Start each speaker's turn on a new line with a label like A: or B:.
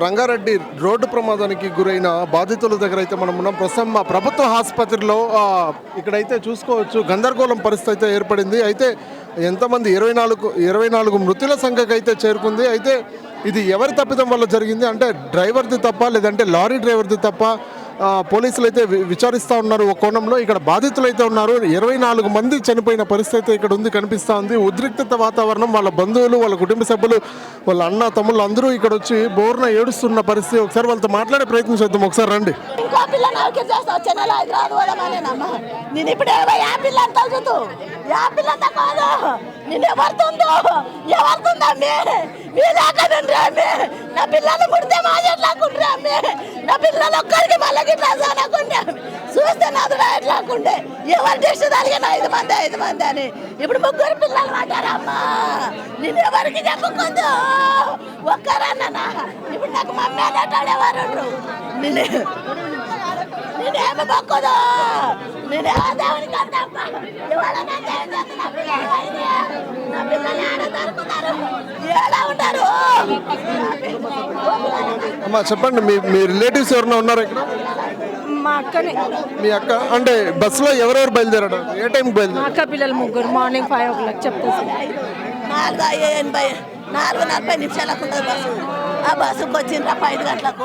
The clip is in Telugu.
A: రంగారెడ్డి రోడ్డు ప్రమాదానికి గురైన బాధితుల దగ్గర అయితే మనం ఉన్నాం. ప్రస్తుతం మా ప్రభుత్వ ఆసుపత్రిలో ఇక్కడైతే చూసుకోవచ్చు గందరగోళం పరిస్థితి అయితే ఏర్పడింది. అయితే ఎంతమంది 24 మృతుల సంఖ్యకు అయితే చేరుకుంది. అయితే ఇది ఎవరి తప్పిదం వల్ల జరిగింది అంటే డ్రైవర్ది తప్ప లేదంటే లారీ డ్రైవర్ది తప్ప పోలీసులు అయితే విచారిస్తూ ఉన్నారు. ఒక కోణంలో ఇక్కడ బాధితులు అయితే ఉన్నారు. 24 మంది చనిపోయిన పరిస్థితి ఇక్కడ ఉంది, కనిపిస్తూ ఉంది. ఉద్రిక్తత వాతావరణం. వాళ్ళ బంధువులు, వాళ్ళ కుటుంబ సభ్యులు, వాళ్ళ అన్న తమ్ముళ్ళు అందరూ ఇక్కడ వచ్చి బోర్న ఏడుస్తున్న పరిస్థితి. ఒకసారి వాళ్ళతో మాట్లాడే ప్రయత్నం చేద్దాం. ఒకసారి రండి.
B: నేను ఇప్పుడు యాపిల్ అంతా చూద్దు యాపిల్ అంతా కాదు నేను ఎవరుతుందో నా పిల్లలు ముడితే మాట్లాడలేకుండ్రా నా పిల్లలు ఒక్కరికి మళ్ళీ రాసానకుండే చూస్తే నాదు ఎట్లాకుండే ఎవరు చేస్తే దానికి 5 మంది అని ఇప్పుడు 3 పిల్లలు మాట్లాడమ్మా నేను ఎవరికి చెప్పుకుందు ఒక్కరన్నా ఇప్పుడు నాకు మమ్మీ అనేటాడేవారు నేనేమి మొక్కదు నేను దేవునికి అంతమ్మా ఇవాళ నా పిల్లలు ఆడతారు ఎలా ఉంటారు.
A: అమ్మా చెప్పండి, మీ రిలేటివ్స్ ఎవరైనా ఉన్నారు ఇక్కడ?
B: మా అక్కని.
A: మీ అక్క అంటే బస్సులో ఎవరెవరు బయలుదేరాడు? ఏ టైంకి బయలుదేరారు?
B: అక్క పిల్లలు 3 మార్నింగ్ 5 o'clock చెప్తారు. 4:40 నిమిషాలకు ఉంటుంది బస్సు. ఆ బస్సుకు వచ్చిండ్రా 5 గంటలకు.